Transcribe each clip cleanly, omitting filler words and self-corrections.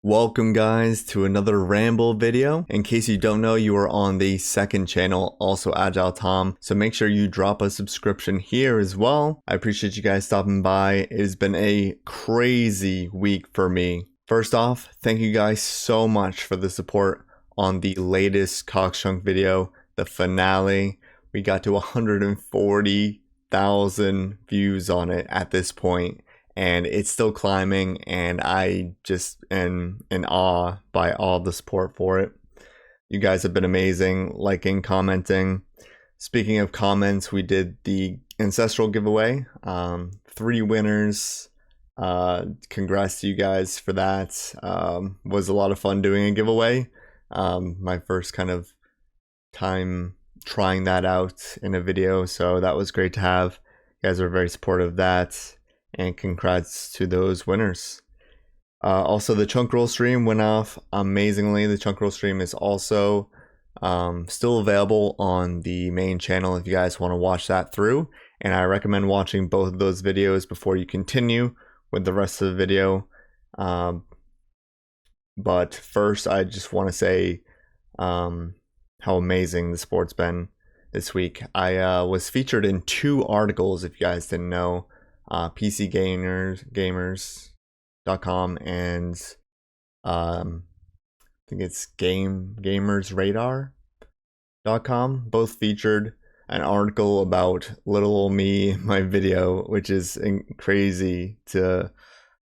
Welcome guys to another Ramble video. In case you don't know, you are on the second channel, also Agile Tom, so make sure you drop a subscription here as well. I appreciate you guys stopping by. It has been a crazy week for me. First off, thank you guys so much for the support on the latest Cockchunk video, the finale. We got to 140,000 views on it at this point, and it's still climbing, and I just am in awe by all the support for it. You guys have been amazing, liking, commenting. Speaking of comments, we did the ancestral giveaway. 3 winners. Congrats to you guys for that. Was a lot of fun doing a giveaway. My first kind of time trying that out in a video, so that was great to have. You guys were very supportive of that. And congrats to those winners. Also, the chunk roll stream went off amazingly. The chunk roll stream is also still available on the main channel if you guys want to watch that through. And I recommend watching both of those videos before you continue with the rest of the video. But first, I just want to say how amazing the sport's been this week. I was featured in 2 articles, if you guys didn't know. PCgamers.com and I think it's gamersradar.com. Both featured an article about little ol' me, my video, which is crazy to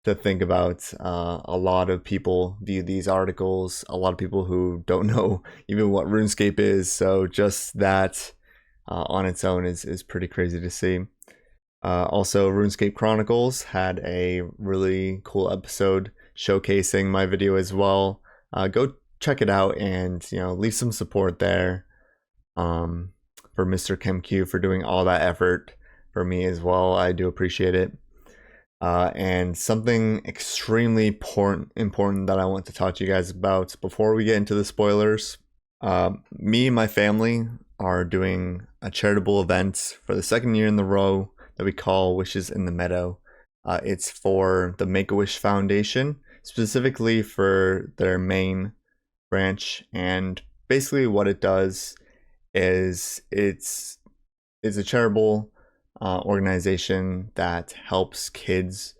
think about. A lot of people view these articles, a lot of people who don't know even what RuneScape is, so just that on its own is pretty crazy to see. Also, RuneScape Chronicles had a really cool episode showcasing my video as well. Go check it out and leave some support there for Mr. KemQ for doing all that effort for me as well. I do appreciate it. And something extremely important that I want to talk to you guys about before we get into the spoilers. Me and my family are doing a charitable event for the 2nd year in the row that we call Wishes in the Meadow. It's for the Make-A-Wish Foundation, specifically for their main branch. And basically what it does is it's a charitable organization that helps kids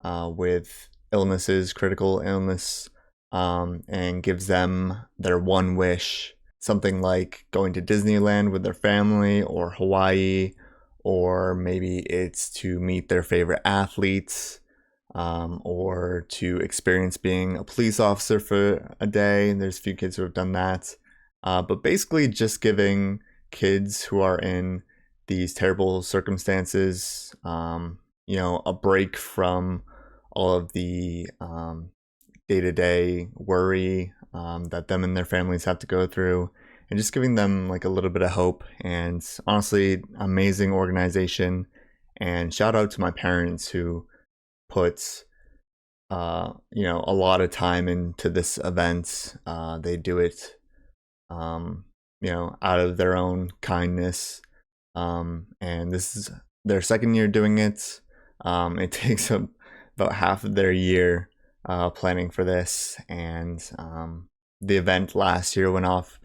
with illnesses, critical illness, and gives them their one wish. Something like going to Disneyland with their family, or Hawaii, or maybe it's to meet their favorite athletes, or to experience being a police officer for a day. There's a few kids who have done that. But basically just giving kids who are in these terrible circumstances, a break from all of the day-to-day worry that them and their families have to go through, and just giving them like a little bit of hope. And honestly, amazing organization. And shout out to my parents who put a lot of time into this event. They do it out of their own kindness, and this is their 2nd year doing it. It takes about half of their year planning for this, and the event last year went off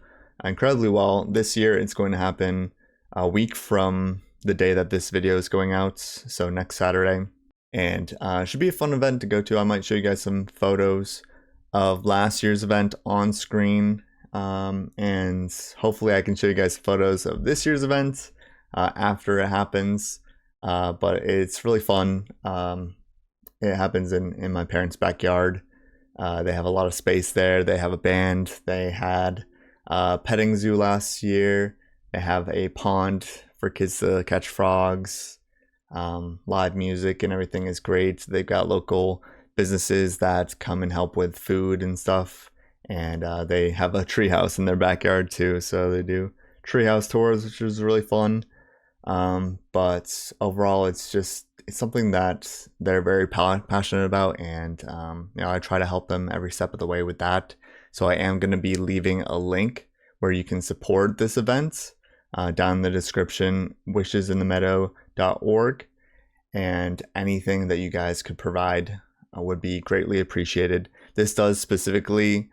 incredibly well. This year it's going to happen a week from the day that this video is going out, so next Saturday, and it should be a fun event to go to. I might show you guys some photos of last year's event on screen, and hopefully I can show you guys photos of this year's event after it happens. But it's really fun. It happens in my parents' backyard. They have a lot of space there. They have a band. They had petting zoo last year. They have a pond for kids to catch frogs. Live music and everything is great. They've got local businesses that come and help with food and stuff. And they have a treehouse in their backyard too. So they do treehouse tours, which is really fun. But overall, it's something that they're very passionate about, and I try to help them every step of the way with that. So I am going to be leaving a link where you can support this event down in the description, wishesinthemeadow.org, and anything that you guys could provide would be greatly appreciated. This does specifically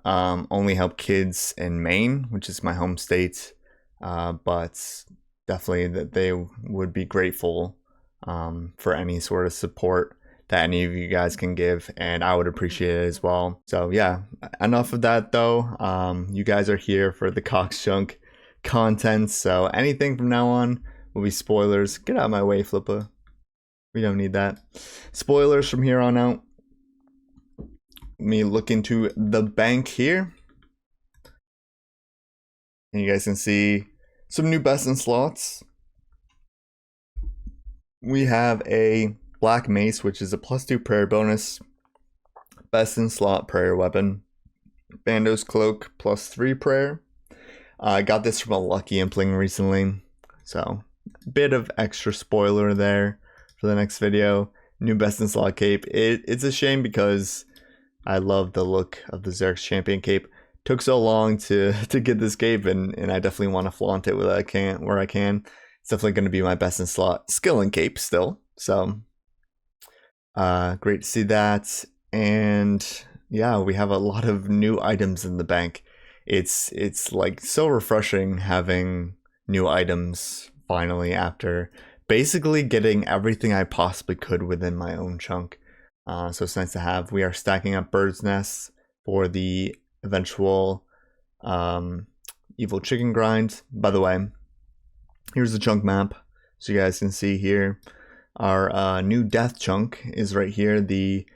only help kids in Maine, which is my home state, but definitely that they would be grateful for any sort of support that any of you guys can give, and I would appreciate it as well. So yeah, enough of that though. You guys are here for the Cox Chunk content, so anything from now on will be spoilers. Get out of my way, Flippa. We don't need that. Spoilers from here on out. Let me look into the bank here. And you guys can see some new best in slots. We have a Black Mace, which is a +2 prayer bonus. Best in slot prayer weapon. Bando's Cloak +3 prayer. I got this from a Lucky Impling recently. So, a bit of extra spoiler there for the next video. New best in slot cape. It's a shame because I love the look of the Xerx Champion cape. Took so long to get this cape, and I definitely want to flaunt it where I can. It's definitely going to be my best in slot skilling cape still. So great to see that. And yeah, we have a lot of new items in the bank. It's like so refreshing having new items finally after basically getting everything I possibly could within my own chunk. So it's nice to have. We are stacking up Bird's Nests for the eventual evil chicken grind. By the way, here's the chunk map, so you guys can see here. Our new death chunk is right here. The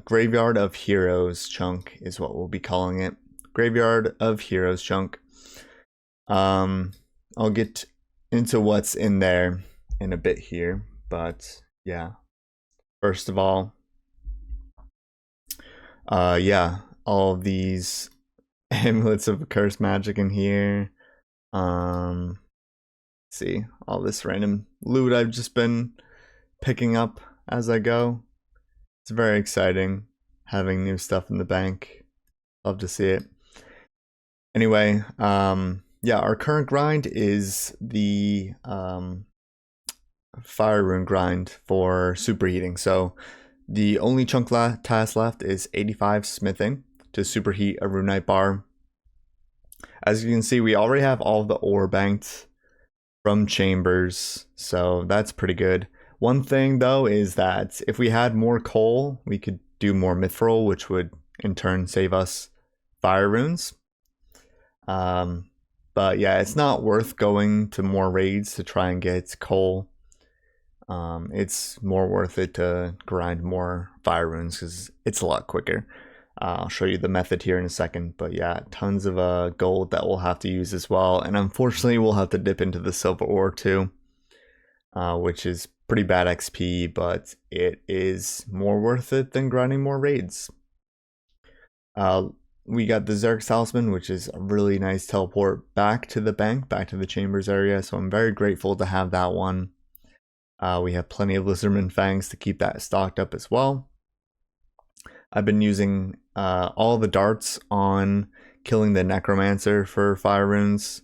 Graveyard of Heroes chunk is what we'll be calling it. Graveyard of Heroes chunk. I'll get into what's in there in a bit here, but yeah. First of all, yeah, all of these amulets of cursed magic in here. See, all this random loot I've just been picking up as I go. It's very exciting having new stuff in the bank. Love to see it. Anyway, yeah, our current grind is the Fire Rune grind for superheating. So the only chunk task left is 85 smithing to superheat a runite bar. As you can see, we already have all the ore banked from chambers, so that's pretty good. One thing though is that if we had more coal, we could do more mithril, which would in turn save us fire runes. But yeah, it's not worth going to more raids to try and get coal. It's more worth it to grind more fire runes because it's a lot quicker. I'll show you the method here in a second, but yeah, tons of gold that we'll have to use as well. And unfortunately, we'll have to dip into the silver ore too, which is pretty bad XP, but it is more worth it than grinding more raids. We got the Xerx Talisman, which is a really nice teleport back to the bank, back to the chambers area, so I'm very grateful to have that one. We have plenty of Lizardman Fangs to keep that stocked up as well. I've been using all the darts on killing the Necromancer for fire runes,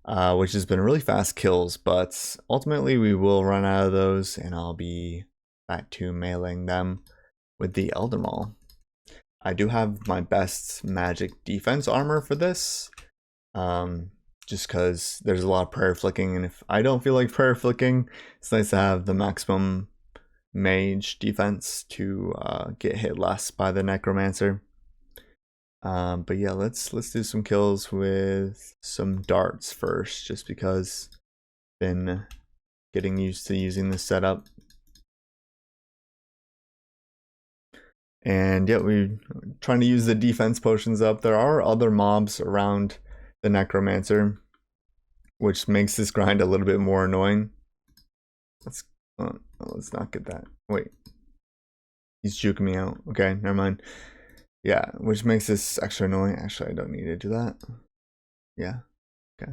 which has been really fast kills, but ultimately we will run out of those and I'll be back to meleeing them with the Elder Maul. I do have my best magic defense armor for this, just because there's a lot of prayer flicking, and if I don't feel like prayer flicking, it's nice to have the maximum mage defense to get hit less by the Necromancer. But yeah, let's do some kills with some darts first, just because I've been getting used to using this setup. And yeah, we're trying to use the defense potions up. There are other mobs around the Necromancer, which makes this grind a little bit more annoying. Let's not get that. Wait, he's juking me out. Okay, never mind. Yeah, which makes this extra annoying. Actually, I don't need to do that. Yeah, okay.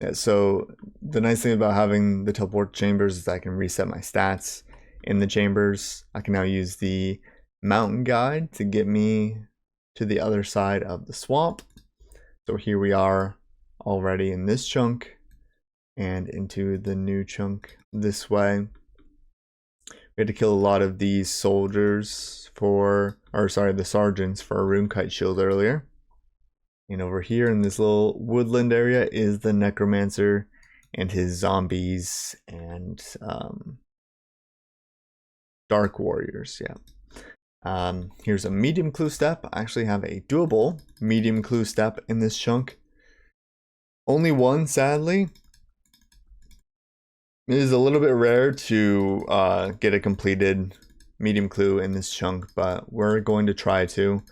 Yeah, so the nice thing about having the teleport chambers is I can reset my stats in the chambers. I can now use the mountain guide to get me to the other side of the swamp. So here we are already in this chunk and into the new chunk this way. We We had to kill a lot of these soldiers for, or sorry, the sergeants for a rune kite shield earlier. And over here in this little woodland area is the necromancer and his zombies and dark warriors. Yeah. Here's a medium clue step. I actually have a doable medium clue step in this chunk. Only one, sadly. It is a little bit rare to get a completed medium clue in this chunk, but we're going to try to.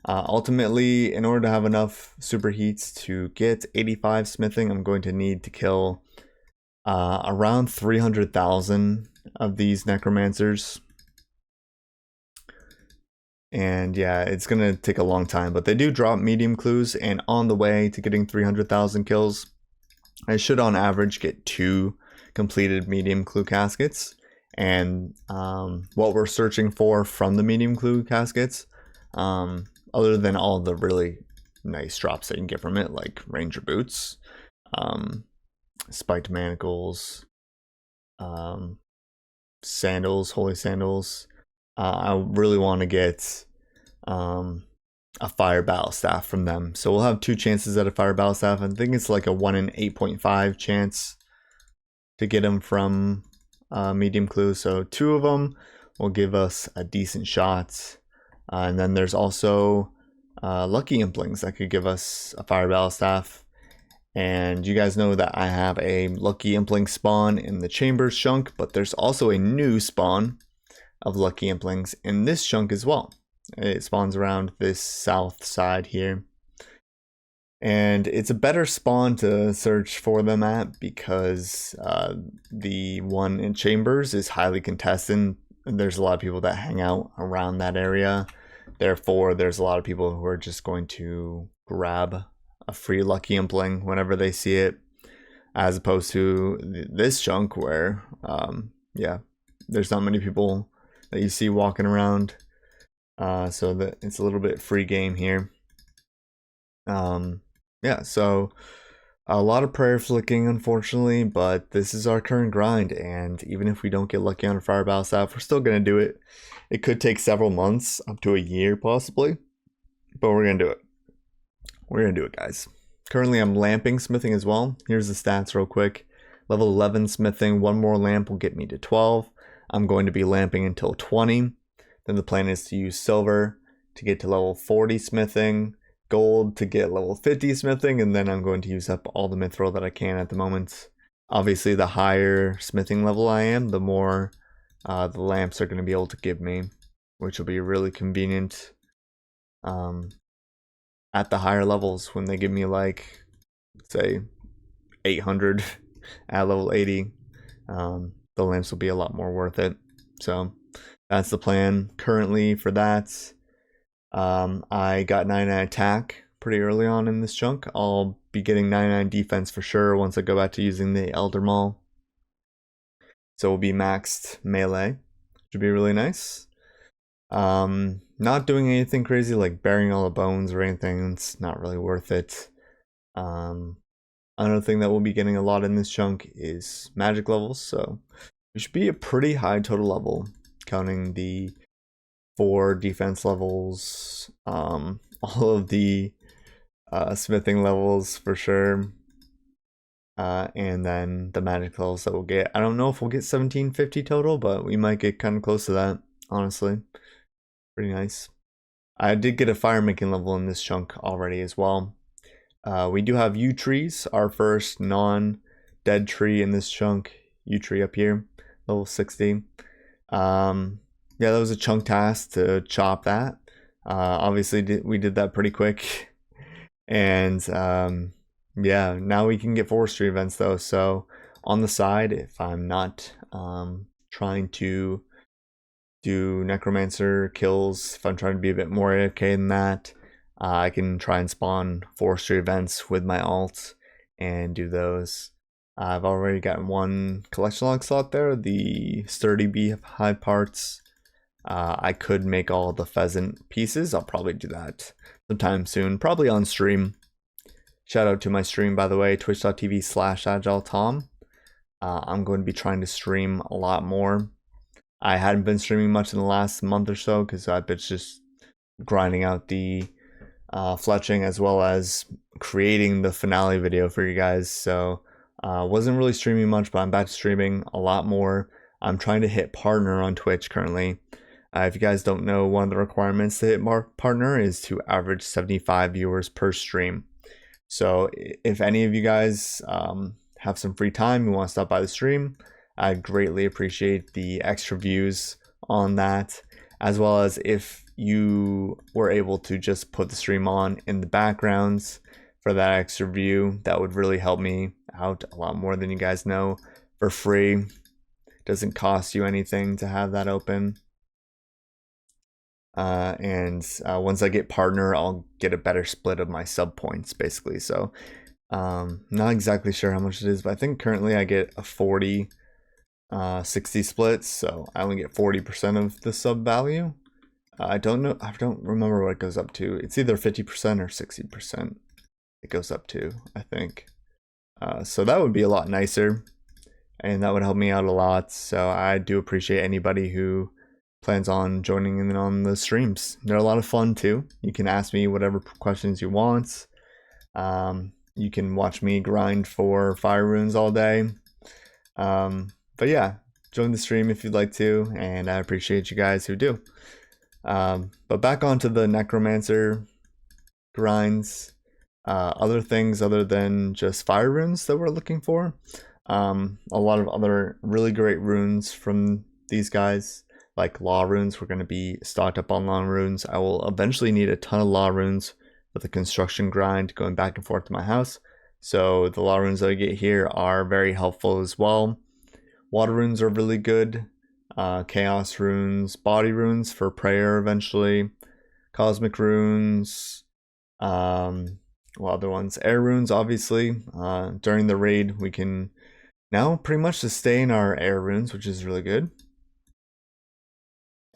Ultimately, in order to have enough superheats to get 85 smithing, I'm going to need to kill around 300,000 of these necromancers. And yeah, it's going to take a long time, but they do drop medium clues, and on the way to getting 300,000 kills, I should on average get 2 completed medium clue caskets. And what we're searching for from the medium clue caskets, other than all the really nice drops that you can get from it, like ranger boots, spiked manacles, sandals, holy sandals, I really want to get a fire battle staff from them. So we'll have 2 chances at a fire battle staff. I think it's like a 1 in 8.5 chance to get them from medium clue. So 2 of them will give us a decent shot. And then there's also lucky implings that could give us a fire battle staff. And you guys know that I have a lucky impling spawn in the chambers chunk, but there's also a new spawn of lucky implings in this chunk as well. It spawns around this south side here. And it's a better spawn to search for them at because the one in chambers is highly contested. There's a lot of people that hang out around that area. Therefore, there's a lot of people who are just going to grab a free lucky impling whenever they see it, as opposed to this chunk where, yeah, there's not many people that you see walking around. So that it's a little bit free game here. Yeah, so a lot of prayer flicking, unfortunately, but this is our current grind, and even if we don't get lucky on a fire battle staff, we're still going to do it. It could take several months, up to a year possibly, but we're going to do it. We're going to do it, guys. Currently, I'm lamping smithing as well. Here's the stats real quick. Level 11 smithing, 1 more lamp will get me to 12. I'm going to be lamping until 20. Then the plan is to use silver to get to level 40 smithing, gold to get level 50 smithing, and then I'm going to use up all the mithril that I can at the moment. Obviously, the higher smithing level I am, the more the lamps are going to be able to give me, which will be really convenient at the higher levels when they give me like, say, 800 at level 80. The lamps will be a lot more worth it. So that's the plan currently for that. I got 99 attack pretty early on in this chunk. I'll be getting 99 defense for sure once I go back to using the Elder Maul. So we'll be maxed melee, which would be really nice. Not doing anything crazy like burying all the bones or anything. It's not really worth it. Another thing that we'll be getting a lot in this chunk is magic levels. So it should be a pretty high total level, counting the 4 defense levels, all of the smithing levels for sure, and then the magic levels that we'll get. I don't know if we'll get 1750 total, but we might get kind of close to that, honestly. Pretty nice. I did get a fire making level in this chunk already as well. We do have yew trees, our first non-dead tree in this chunk. Yew tree up here, level 60. Yeah, that was a chunk task to chop that. Obviously, we did that pretty quick. And yeah, now we can get forestry events though. So on the side, if I'm not trying to do necromancer kills, if I'm trying to be a bit more AFK than that, I can try and spawn forestry events with my alt and do those. I've already gotten 1 collection log slot there, the sturdy beehive parts. I could make all the pheasant pieces. I'll probably do that sometime soon, probably on stream. Shout out to my stream, by the way, twitch.tv/agiletom. I'm going to be trying to stream a lot more. I hadn't been streaming much in the last month or so because I've been just grinding out the fletching as well as creating the finale video for you guys. So wasn't really streaming much, but I'm back to streaming a lot more. I'm trying to hit partner on Twitch currently. If you guys don't know, one of the requirements to hit partner is to average 75 viewers per stream. So if any of you guys have some free time, you want to stop by the stream, I greatly appreciate the extra views on that, as well as if you were able to just put the stream on in the backgrounds for that extra view, that would really help me out a lot more than you guys know, for free. Doesn't cost you anything to have that open. Once I get partner, I'll get a better split of my sub points basically. So not exactly sure how much it is, but I think currently I get a 40 60 splits, so I only get 40% of the sub value. I don't remember what it goes up to. It's either 50% or 60% it goes up to, I think. So that would be a lot nicer, and that would help me out a lot. So I do appreciate anybody who plans on joining in on the streams. They're a lot of fun too. You can ask me whatever questions you want. You can watch me grind for fire runes all day. But yeah, join the stream if you'd like to, and I appreciate you guys who do. But back onto the necromancer grinds. Other things other than just fire runes that we're looking for. A lot of other really great runes from these guys, like law runes. We're going to be stocked up on law runes. I will eventually need a ton of law runes with a construction grind going back and forth to my house. So the law runes that I get here are very helpful as well. Water runes are really good. Chaos runes, body runes for prayer eventually. Cosmic runes. Well, other ones. Air runes, obviously. During the raid, we can now pretty much sustain our air runes, which is really good.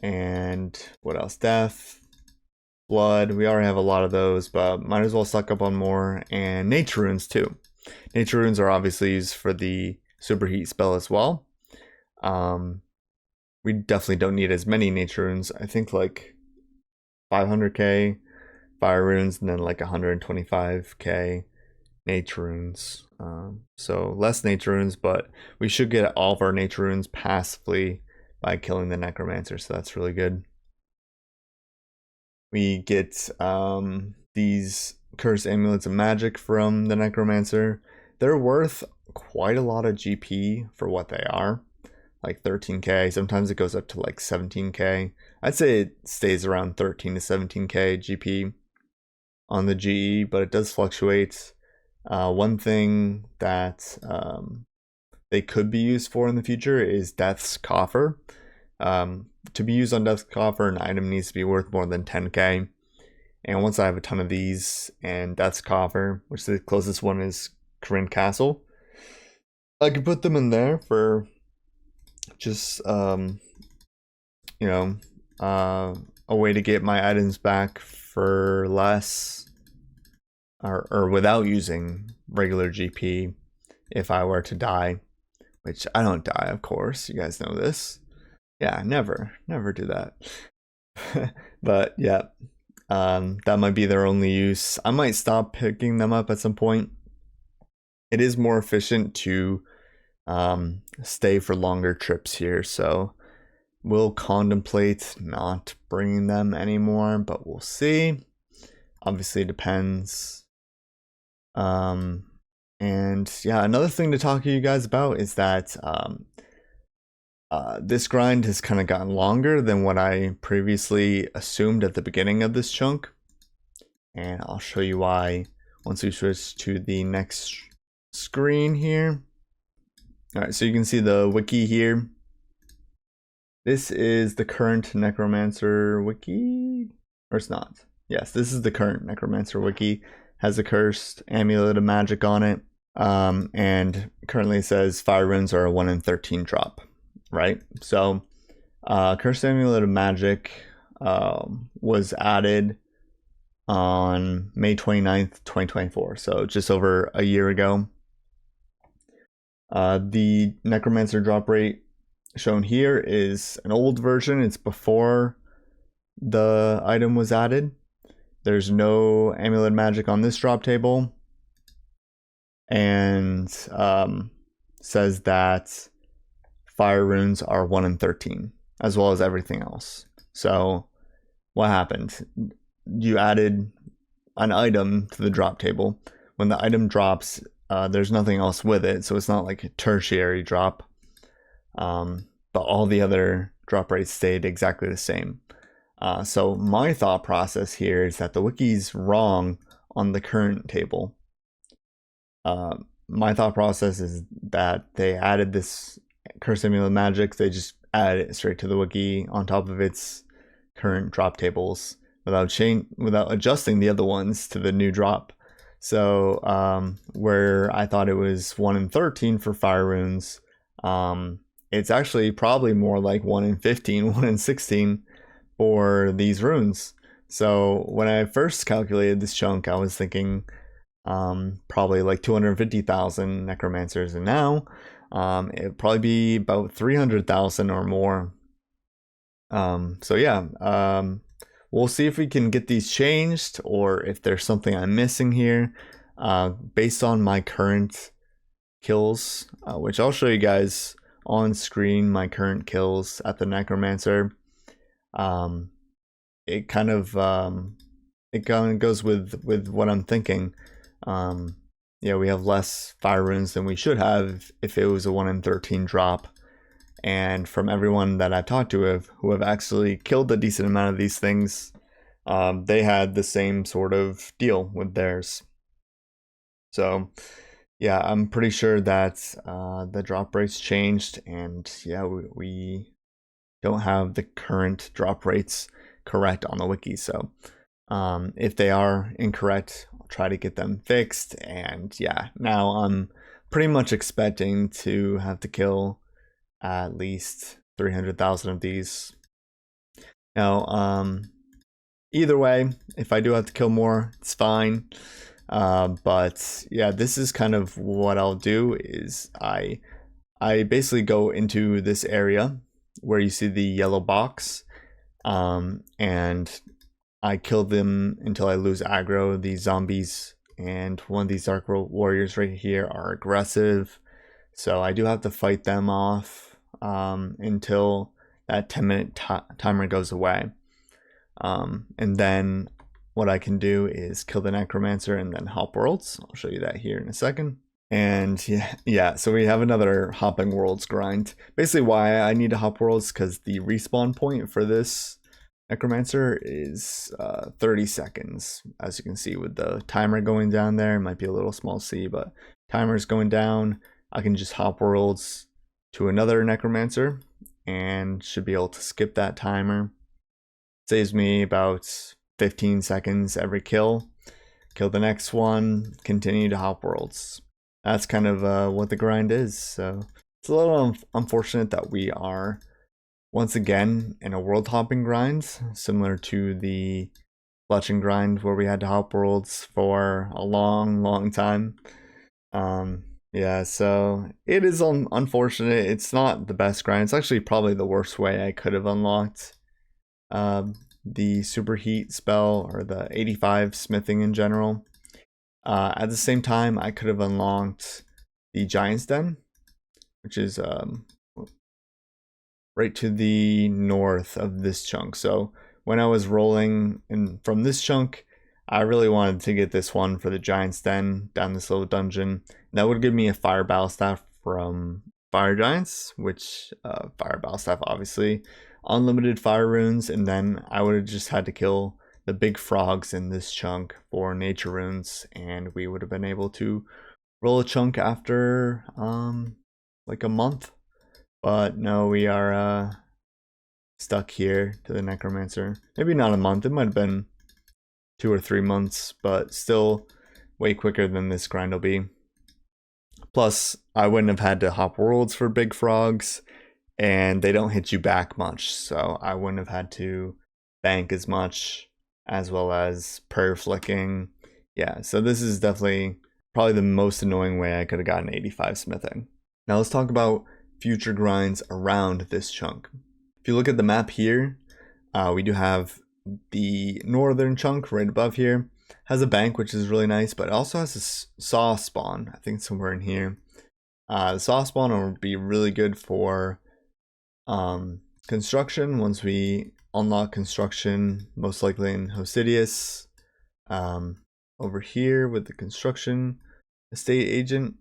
And what else? Death, blood. We already have a lot of those, but might as well suck up on more. And nature runes too. Nature runes are obviously used for the superheat spell as well. We definitely don't need as many nature runes. I think like 500k fire runes and then like 125k nature runes. So less nature runes, but we should get all of our nature runes passively by killing the necromancer, so that's really good. We get these cursed amulets of magic from the necromancer. They're worth quite a lot of GP for what they are, like 13k. Sometimes it goes up to like 17k. I'd say it stays around 13 to 17k GP on the GE, but it does fluctuate. One thing that they could be used for in the future is Death's Coffer. To be used on Death's Coffer, an item needs to be worth more than 10k. And once I have a ton of these and Death's Coffer, which the closest one is Corinne Castle, I could put them in there for just you know, a way to get my items back for less or without using regular GP if I were to die, which I don't die, of course. You guys know this. Yeah, never do that. But yeah, that might be their only use. I might stop picking them up at some point. It is more efficient to stay for longer trips here, so we'll contemplate not bringing them anymore, but we'll see. Obviously it depends. And yeah, another thing to talk to you guys about is that this grind has kind of gotten longer than what I previously assumed at the beginning of this chunk, and I'll show you why once we switch to the next screen here. All right, so you can see the wiki here. This is the current Necromancer wiki, or it's not. Yes, this is the current Necromancer wiki. Has a cursed amulet of magic on it, and currently says fire runes are a 1 in 13 drop, right? So cursed amulet of magic was added on May 29th, 2024, so just over a year ago. The Necromancer drop rate shown here is an old version. It's before the item was added. There's no amulet magic on this drop table, and says that fire runes are 1 in 13, as well as everything else. So what happened? You added an item to the drop table. When the item drops, there's nothing else with it, so it's not like a tertiary drop. But all the other drop rates stayed exactly the same. So my thought process here is that the wiki's wrong on the current table. My thought process is that they added this Curse Amulet Magic, they just added it straight to the wiki on top of its current drop tables without adjusting the other ones to the new drop. So where I thought it was 1 in 13 for fire runes, it's actually probably more like 1 in 15, 1 in 16 for these runes. So when I first calculated this chunk, I was thinking probably like 250,000 necromancers, and now it'd probably be about 300,000 or more. So yeah, we'll see if we can get these changed or if there's something I'm missing here. Based on my current kills, which I'll show you guys on screen, my current kills at the necromancer. It kind of goes with what I'm thinking. Yeah, we have less fire runes than we should have if it was a 1 in 13 drop. And from everyone that I've talked to who have actually killed a decent amount of these things, they had the same sort of deal with theirs. So yeah, I'm pretty sure that the drop rates changed, and yeah, we don't have the current drop rates correct on the wiki. So if they are incorrect, I'll try to get them fixed. And yeah, now I'm pretty much expecting to have to kill at least 300,000 of these. Now, either way, if I do have to kill more, it's fine. But yeah, this is kind of what I'll do is I basically go into this area where you see the yellow box, and I kill them until I lose aggro. These zombies and one of these Dark Warriors right here are aggressive, so I do have to fight them off until that 10-minute timer goes away. And then what I can do is kill the necromancer and then hop worlds. I'll show you that here in a second. And yeah, so we have another hopping worlds grind. Basically why I need to hop worlds, because the respawn point for this necromancer is 30 seconds. As you can see with the timer going down there, it might be a little small c, but timer's going down. I can just hop worlds to another necromancer and should be able to skip that timer. Saves me about 15 seconds every kill. Kill the next one, continue to hop worlds. That's kind of what the grind is. So it's a little unfortunate that we are once again in a world hopping grind, similar to the Fletching grind where we had to hop worlds for a long time. Yeah, so it is unfortunate. It's not the best grind. It's actually probably the worst way I could have unlocked the superheat spell or the 85 smithing in general. At the same time, I could have unlocked the Giant's Den, which is right to the north of this chunk. So when I was rolling in from this chunk, I really wanted to get this one for the Giant's Den down this little dungeon. That would give me a Fire Battle Staff from Fire Giants, which Fire Battle Staff obviously unlimited fire runes, and then I would have just had to kill the big frogs in this chunk for nature runes, and we would have been able to roll a chunk after like a month. But no, we are stuck here to the necromancer. Maybe not a month, it might have been 2 or 3 months, but still way quicker than this grind will be. Plus, I wouldn't have had to hop worlds for big frogs, and they don't hit you back much, so I wouldn't have had to bank as much, as well as prayer flicking. Yeah, so this is definitely probably the most annoying way I could have gotten 85 smithing. Now let's talk about future grinds around this chunk. If you look at the map here, we do have the northern chunk right above here. Has a bank, which is really nice, but it also has a saw spawn. I think somewhere in here. The saw spawn will be really good for construction once we unlock construction, most likely in Hosidius. Over here with the construction estate agent,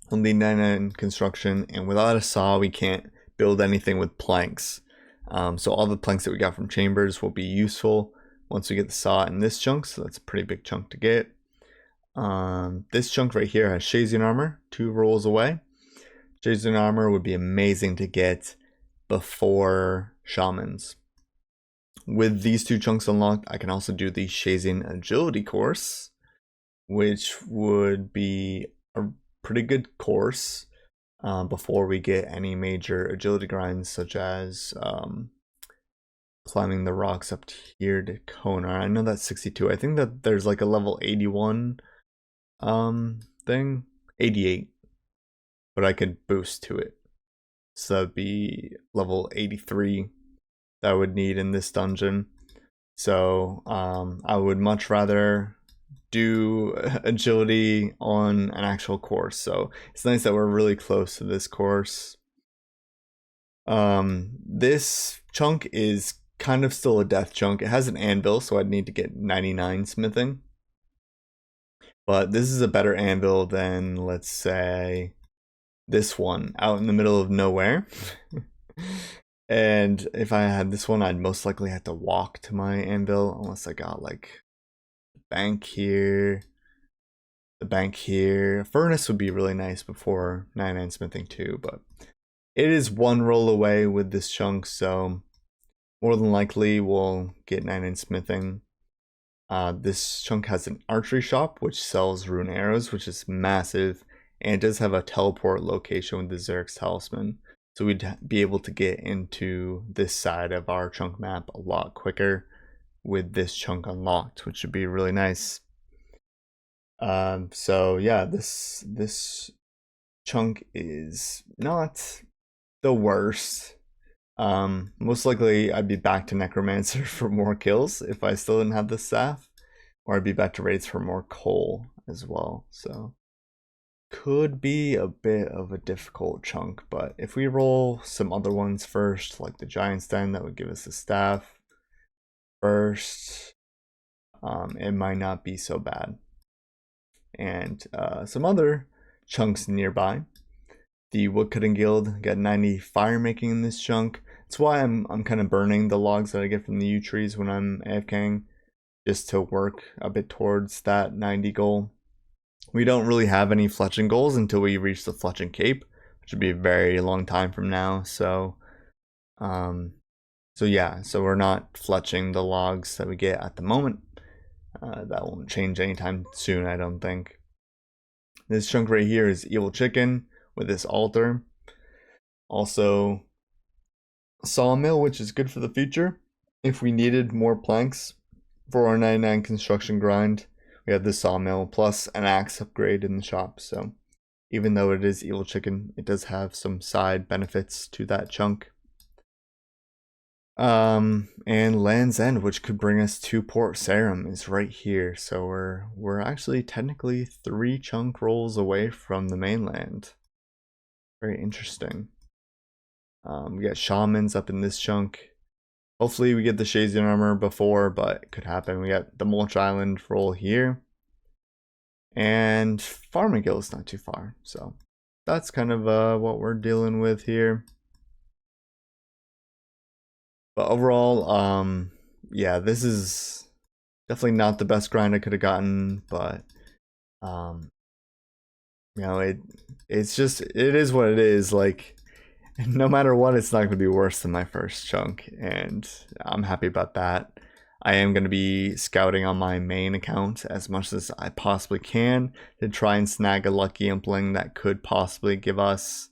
we'll need 99 construction, and without a saw we can't build anything with planks. So all the planks that we got from chambers will be useful once we get the saw in this chunk, so that's a pretty big chunk to get. This chunk right here has Shazian armor, 2 rolls away. Shazian armor would be amazing to get before shamans. With these 2 chunks unlocked, I can also do the Shazian agility course, which would be a pretty good course before we get any major agility grinds, such as climbing the rocks up here to Kona. I know that's 62. I think that there's like a level 81 thing, 88, but I could boost to it. So that'd be level 83 that I would need in this dungeon. So I would much rather do agility on an actual course. So it's nice that we're really close to this course. This chunk is kind of still a death chunk. It has an anvil, so I'd need to get 99 smithing. But this is a better anvil than, let's say, this one out in the middle of nowhere. And if I had this one, I'd most likely have to walk to my anvil, unless I got like the bank here, the bank here. A furnace would be really nice before 99 smithing too, but it is 1 roll away with this chunk, so more than likely we'll get 99 smithing. This chunk has an archery shop which sells rune arrows, which is massive, and it does have a teleport location with the Xerx's talisman. So we'd be able to get into this side of our chunk map a lot quicker with this chunk unlocked, which would be really nice. So yeah, this chunk is not the worst. Most likely I'd be back to Necromancer for more kills if I still didn't have the staff, or I'd be back to raids for more coal as well. So could be a bit of a difficult chunk, but if we roll some other ones first, like the Giant's Den, that would give us the staff first, it might not be so bad. And some other chunks nearby. The Woodcutting Guild got 90 fire making in this chunk. That's why I'm kind of burning the logs that I get from the yew trees when I'm AFKing, just to work a bit towards that 90 goal. We don't really have any fletching goals until we reach the Fletching Cape, which would be a very long time from now. So yeah, so we're not fletching the logs that we get at the moment. That won't change anytime soon, I don't think. This chunk right here is Evil Chicken with this altar. Also sawmill, which is good for the future. If we needed more planks for our 99 construction grind, we have the sawmill plus an axe upgrade in the shop. So even though it is Evil Chicken, it does have some side benefits to that chunk. And Land's End, which could bring us to Port Sarim, is right here. So we're actually technically 3 chunk rolls away from the mainland. Very interesting. We got shamans up in this chunk. Hopefully we get the Shazian armor before, but it could happen. We got the Mulch Island roll here. And Farminghill is not too far. So that's kind of what we're dealing with here. But overall, yeah, this is definitely not the best grind I could have gotten, but you know, it is what it is. Like, no matter what, it's not going to be worse than my first chunk, and I'm happy about that. I am going to be scouting on my main account as much as I possibly can to try and snag a lucky impling that could possibly give us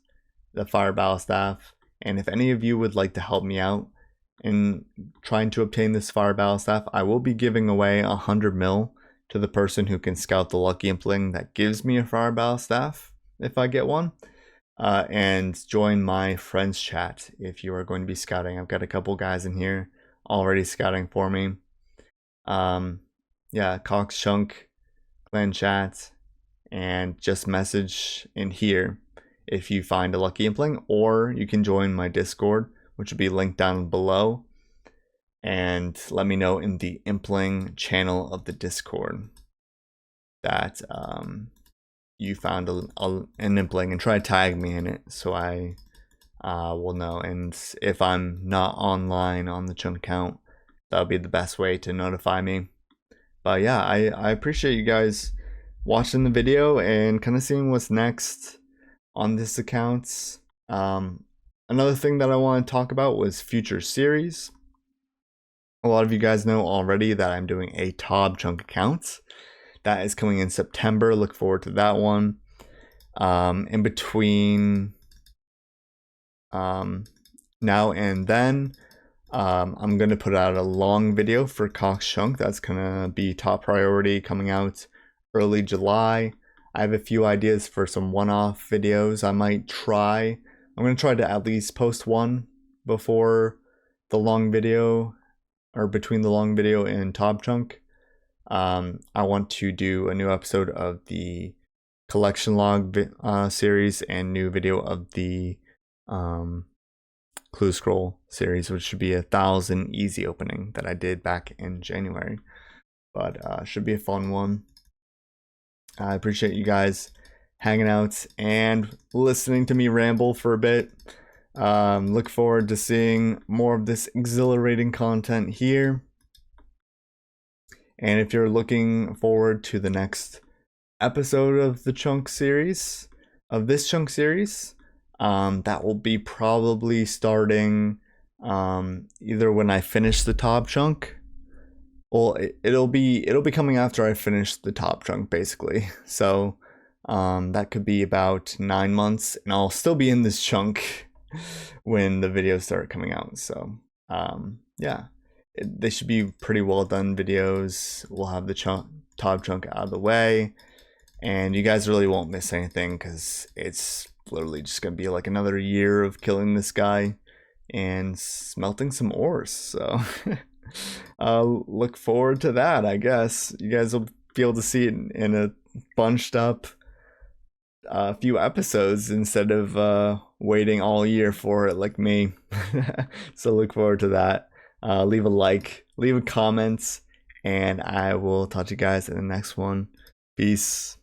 the Fire Battle Staff. And if any of you would like to help me out in trying to obtain this Fire Battle Staff, I will be giving away 100 mil to the person who can scout the lucky impling that gives me a Fire Battle Staff if I get one. and join my friends chat if you are going to be scouting. I've got a couple guys in here already scouting for me. Yeah, Cox Chunk clan chat, and just message in here if you find a lucky impling, or you can join my Discord, which will be linked down below, and let me know in the impling channel of the Discord that you found an impling, and try to tag me in it so I will know. And if I'm not online on the chunk account, that'll be the best way to notify me. But yeah, I appreciate you guys watching the video and kind of seeing what's next on this account. Another thing that I want to talk about was future series. A lot of you guys know already that I'm doing a Tob Chunk account. That is coming in September. Look forward to that one. In between now and then, I'm going to put out a long video for Cox Chunk. That's going to be top priority, coming out early July. I have a few ideas for some one-off videos I might try. I'm going to try to at least post one before the long video, or between the long video and Tob Chunk. I want to do a new episode of the collection log series and new video of the clue scroll series, which should be 1,000 easy opening that I did back in January. But should be a fun one. I appreciate you guys hanging out and listening to me ramble for a bit. Look forward to seeing more of this exhilarating content here. And if you're looking forward to the next episode of the chunk series, that will be probably starting either when I finish the Tob Chunk. Well, it'll be coming after I finish the Tob Chunk, basically. So that could be about 9 months, and I'll still be in this chunk when the videos start coming out. So yeah, they should be pretty well done videos. We'll have the Tob Chunk out of the way, and you guys really won't miss anything, because it's literally just gonna be like another year of killing this guy and smelting some ores. So look forward to that. I guess you guys will be able to see it in a bunched up few episodes instead of waiting all year for it like me. So look forward to that. Leave a like, leave a comment, and I will talk to you guys in the next one. Peace.